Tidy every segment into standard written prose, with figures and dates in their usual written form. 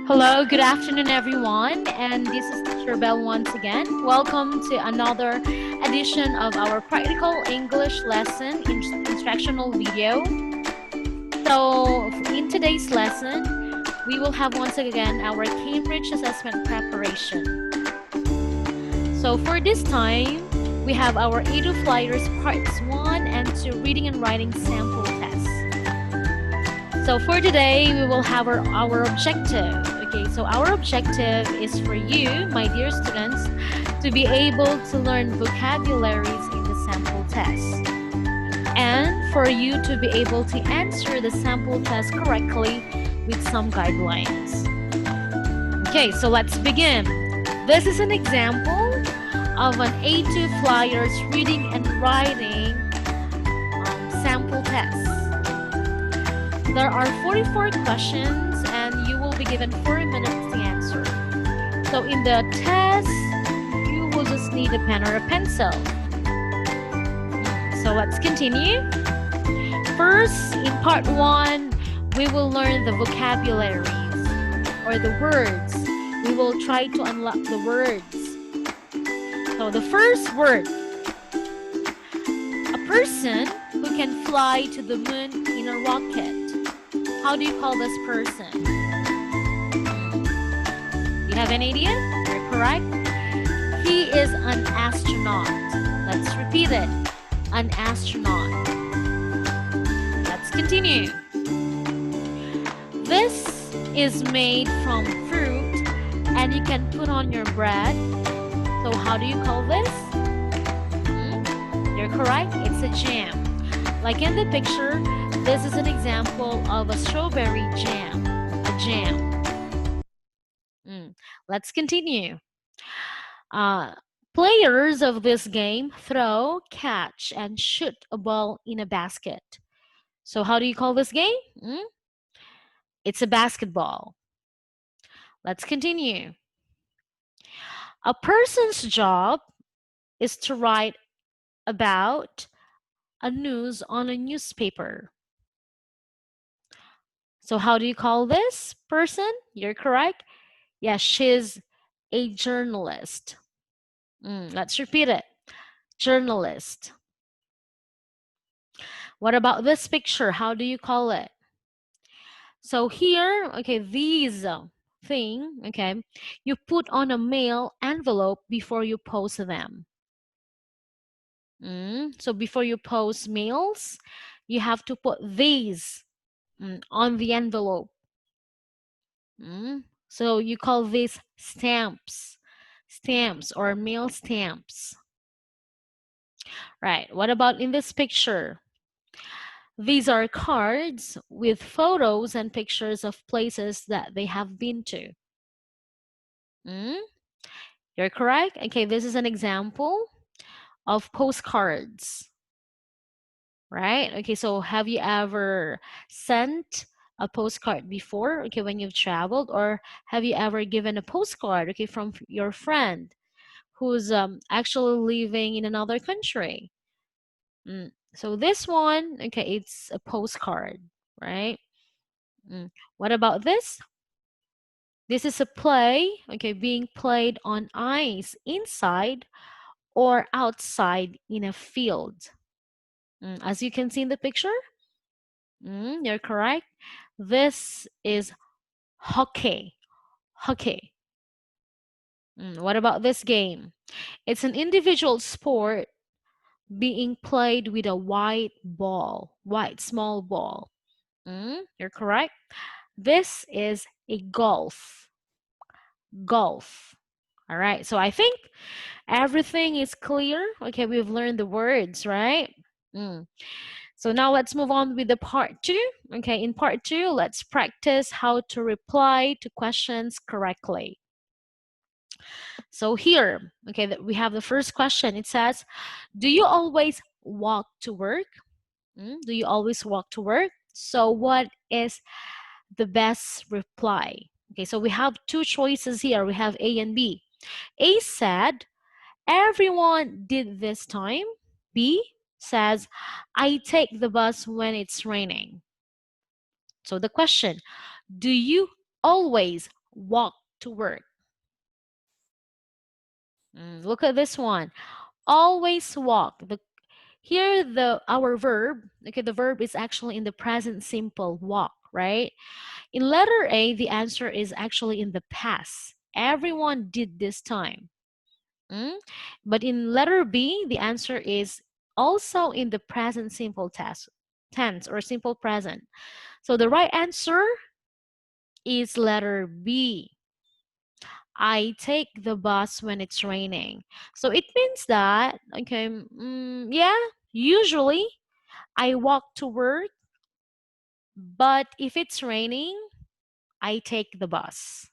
Hello, good afternoon, everyone. And this is Teacher Bell once again. Welcome to another edition of our practical English lesson instructional video. So, in today's lesson, we will have once again our Cambridge assessment preparation. So, for this time, we have our Edu Flyers parts 1 and 2 reading and writing sample tests. So, for today, we will have our objective. Okay, so our objective is for you, my dear students, to be able to learn vocabularies in the sample test. And for you to be able to answer the sample test correctly with some guidelines. Okay, so let's begin. This is an example of an A2 Flyers reading and writing sample test. There are 44 questions and you will be given 4 minutes to answer. So in the test, you will just need a pen or a pencil. So let's continue. First, in part 1, we will learn the vocabularies or the words. We will try to unlock the words. So the first word, a person who can fly to the moon in a rocket. How do you call this person? Do you have any idea? You're correct. He is an astronaut. Let's repeat it. An astronaut. Let's continue. This is made from fruit and you can put on your bread. So how do you call this? You're correct. It's a jam. Like in the picture, this is an example of a strawberry jam, a jam. Let's continue. Players of this game throw, catch, and shoot a ball in a basket. So how do you call this game? It's a basketball. Let's continue. A person's job is to write about a news on a newspaper. So how do you call this person? You're correct. Yeah, she's a journalist. Let's repeat it. Journalist. What about this picture? How do you call it? So here, okay, these thing, okay, you put on a mail envelope before you post them. So before you post mails, you have to put these on the envelope. So you call these stamps or mail stamps. Right, what about in this picture? These are cards with photos and pictures of places that they have been to. You're correct. Okay, this is an example of postcards. Right? Okay, so have you ever sent a postcard before, okay, when you've traveled, or have you ever given a postcard, okay, from your friend who's actually living in another country? So this one, okay, it's a postcard, right? What about this? This is a play, okay, being played on ice inside or outside in a field. As you can see in the picture, you're correct. This is hockey. Hockey. What about this game? It's an individual sport being played with a white ball, white small ball. You're correct. This is a golf. Golf. All right, so I think everything is clear. Okay, we've learned the words, right? So now let's move on with the part 2. Okay, in part 2, let's practice how to reply to questions correctly. So here, okay, we have the first question. It says, do you always walk to work? Do you always walk to work? So what is the best reply? Okay, so we have two choices here. We have A and B. A said, everyone did this time. B says, I take the bus when it's raining. So the question, do you always walk to work? Look at this one. Always walk. Here our verb, okay, the verb is actually in the present simple, walk, right? In letter A, the answer is actually in the past. Everyone did this time. But in letter B, the answer is also in the present simple tense or simple present. So the right answer is letter B. I take the bus when it's raining. So it means that, okay, yeah, usually I walk to work, but if it's raining, I take the bus.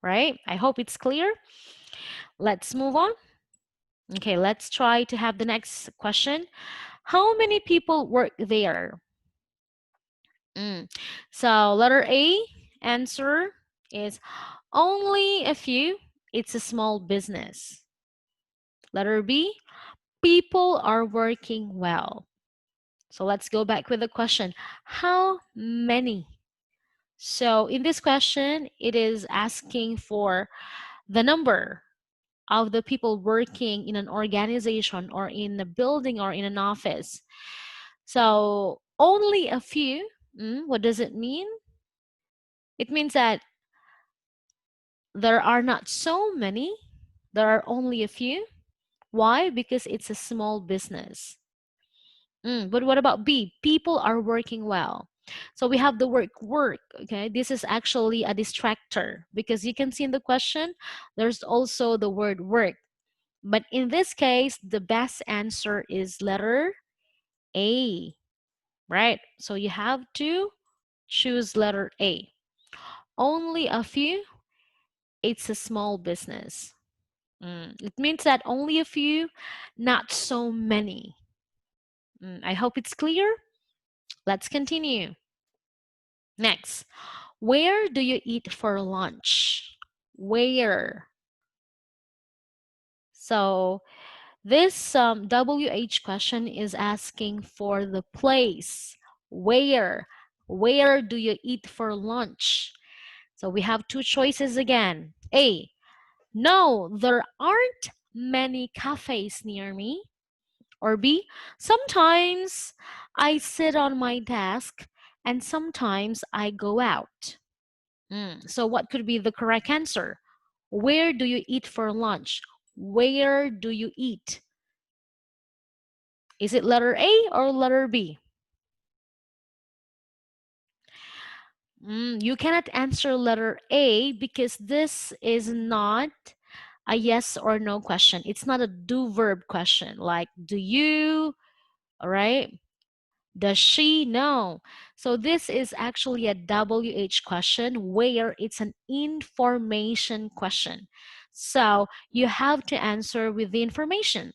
Right? I hope it's clear. Let's move on. Okay, let's try to have the next question. How many people work there? So letter A answer is only a few. It's a small business. Letter B, people are working well. So let's go back with the question. How many? So in this question, it is asking for the number of the people working in an organization or in a building or in an office. So only a few. What does it mean? It means that there are not so many. There are only a few. Why? Because it's a small business. But what about B? People are working well. So we have the word work. Okay, this is actually a distractor because you can see in the question there's also the word work. But in this case, the best answer is letter A, right? So you have to choose letter A. Only a few, it's a small business. It means that only a few, not so many. I hope it's clear. Let's continue. Next, where do you eat for lunch? Where? So this WH question is asking for the place. Where? Where do you eat for lunch? So we have two choices again. A, no, there aren't many cafes near me. Or B, sometimes I sit on my desk and sometimes I go out. So what could be the correct answer? Where do you eat for lunch? Where do you eat? Is it letter A or letter B? You cannot answer letter A because this is not a yes or no question. It's not a do verb question like do you, all right? Does she? No. So this is actually a WH question where it's an information question. So you have to answer with the information.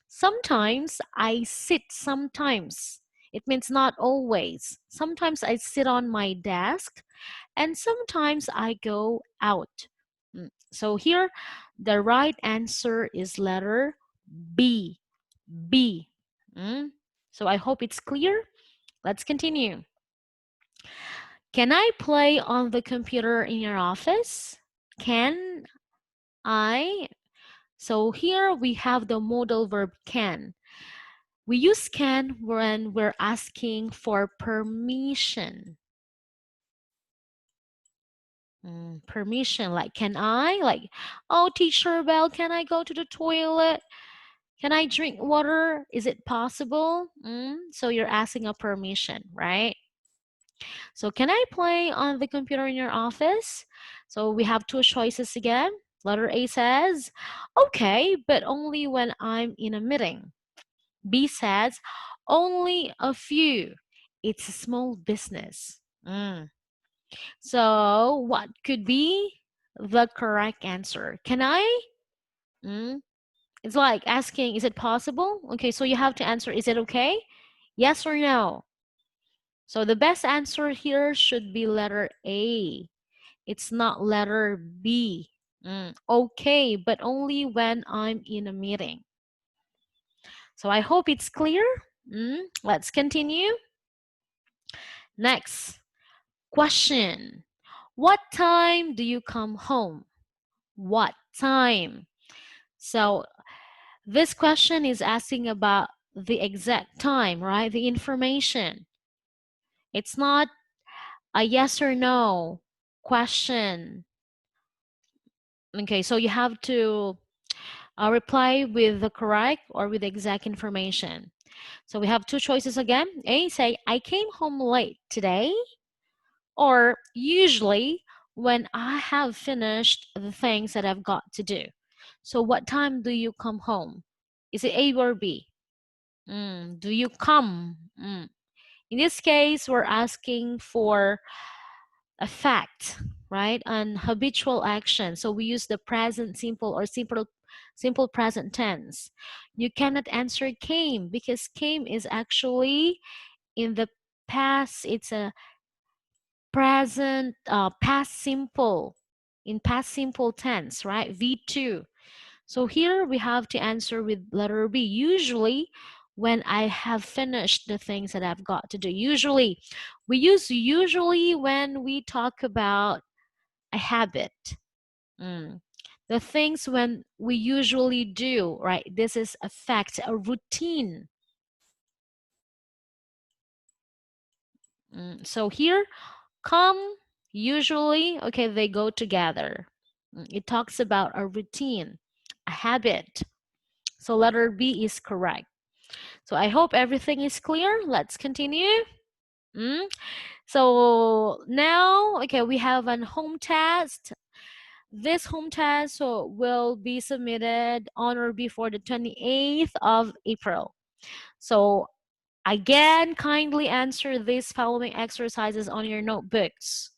Sometimes I sit, sometimes. It means not always. Sometimes I sit on my desk and sometimes I go out. So here, the right answer is letter B. B. So I hope it's clear. Let's continue. Can I play on the computer in your office? Can I? So here we have the modal verb can. We use can when we're asking for permission. Permission, like can I? Like, oh, Teacher Bell, can I go to the toilet? Can I drink water? Is it possible? So you're asking a permission, right? So can I play on the computer in your office? So we have two choices again. Letter A says, okay, but only when I'm in a meeting. B says, only a few. It's a small business. So what could be the correct answer? Can I? Mm. It's like asking, is it possible? Okay, so you have to answer, is it okay? Yes or no? So the best answer here should be letter A. It's not letter B. Okay, but only when I'm in a meeting. So I hope it's clear. Let's continue. Next question. What time do you come home? What time? So this question is asking about the exact time, right? The information. It's not a yes or no question. Okay, so you have to reply with the correct or with the exact information. So we have two choices again. A, say, I came home late today, or usually when I have finished the things that I've got to do. So what time do you come home? Is it A or B? Do you come? In this case, we're asking for a fact, right? An habitual action. So we use the present simple or simple present tense. You cannot answer came because came is actually in the past. It's a present past simple, in past simple tense, right? V2. So here we have to answer with letter B. Usually when I have finished the things that I've got to do. Usually, we use usually when we talk about a habit. The things when we usually do, right? This is a fact, a routine. So here, come, usually, okay, they go together. It talks about a routine, a habit. So letter B is correct. So I hope everything is clear. Let's continue. So now, okay, we have an home test. This home test will be submitted on or before the 28th of April. So again, kindly answer these following exercises on your notebooks.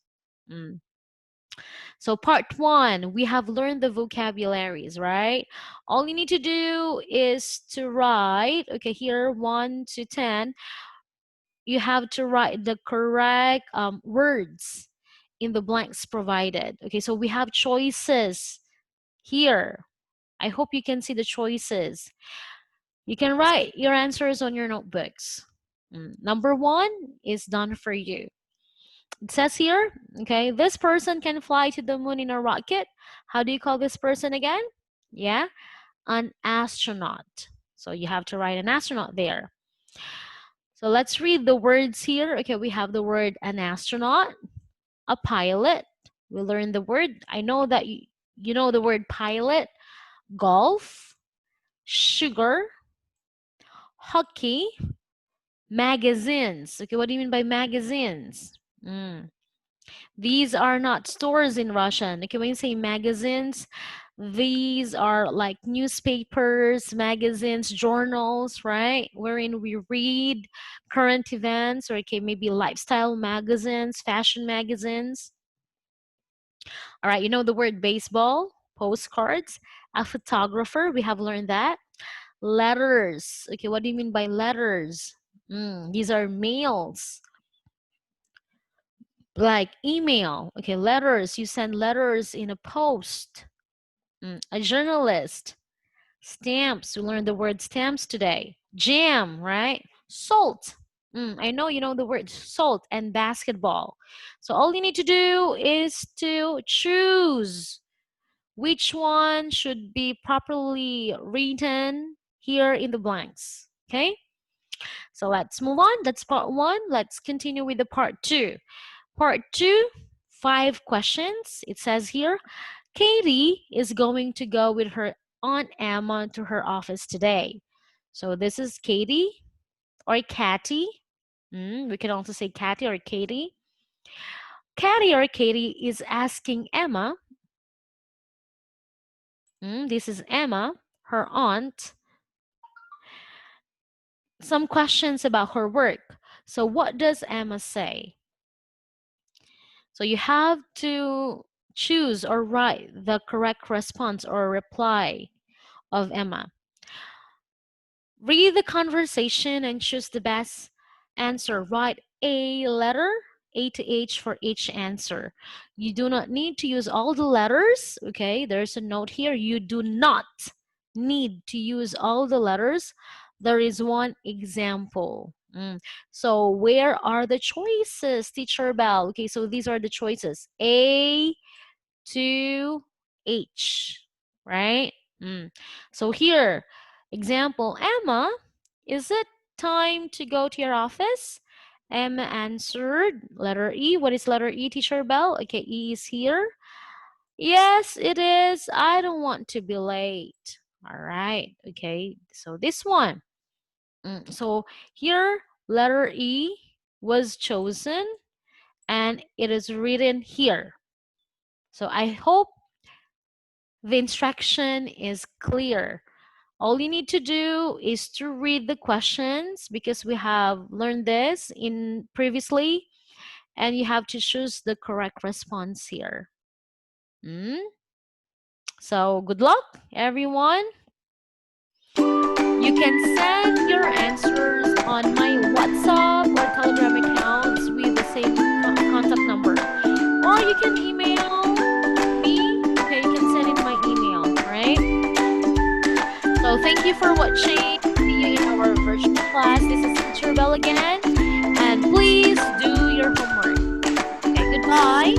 So part 1, we have learned the vocabularies, right? All you need to do is to write, okay, here 1 to 10, you have to write the correct words in the blanks provided. Okay, so we have choices here. I hope you can see the choices. You can write your answers on your notebooks. Number 1 is done for you. It says here, okay, this person can fly to the moon in a rocket. How do you call this person again? Yeah, an astronaut. So you have to write an astronaut there. So let's read the words here. Okay, we have the word an astronaut, a pilot. We learned the word. I know that you know the word pilot, golf, sugar, hockey, magazines. Okay, what do you mean by magazines? These are not stores in Russian. Okay, when you say magazines, these are like newspapers, magazines, journals, right? Wherein we read current events, or okay, maybe lifestyle magazines, fashion magazines. All right, you know the word baseball, postcards, a photographer, we have learned that. Letters. Okay, what do you mean by letters? These are mails. Like email. Okay, letters. You send letters in a post. A journalist. Stamps. We learned the word stamps today. Jam, right? Salt. I know you know the word salt, and basketball. So all you need to do is to choose which one should be properly written here in the blanks. Okay? So let's move on. That's part 1. Let's continue with the part 2. Part 2, 5 questions. It says here, Katie is going to go with her Aunt Emma to her office today. So this is Katie or Catty. We can also say Catty or Katie. Catty or Katie is asking Emma. This is Emma, her aunt, some questions about her work. So what does Emma say? So you have to choose or write the correct response or reply of Emma. Read the conversation and choose the best answer. Write a letter, A to H for each answer. You do not need to use all the letters, okay? There's a note here. You do not need to use all the letters. There is one example, So where are the choices, Teacher Bell? Okay, so these are the choices. A to H, right? So here, example, Emma, is it time to go to your office? Emma answered letter E. What is letter E, Teacher Bell? Okay, E is here. Yes, it is. I don't want to be late. All right. Okay. So this one. So here, letter E was chosen and it is written here. So I hope the instruction is clear. All you need to do is to read the questions because we have learned this in previously, and you have to choose the correct response here. So good luck, everyone. You can send your answers on my WhatsApp or Telegram accounts with the same contact number. Or you can email me. Okay, you can send in my email, right? So thank you for watching. See you in our virtual class. This is Teacher Bell again. And please do your homework. Okay, goodbye.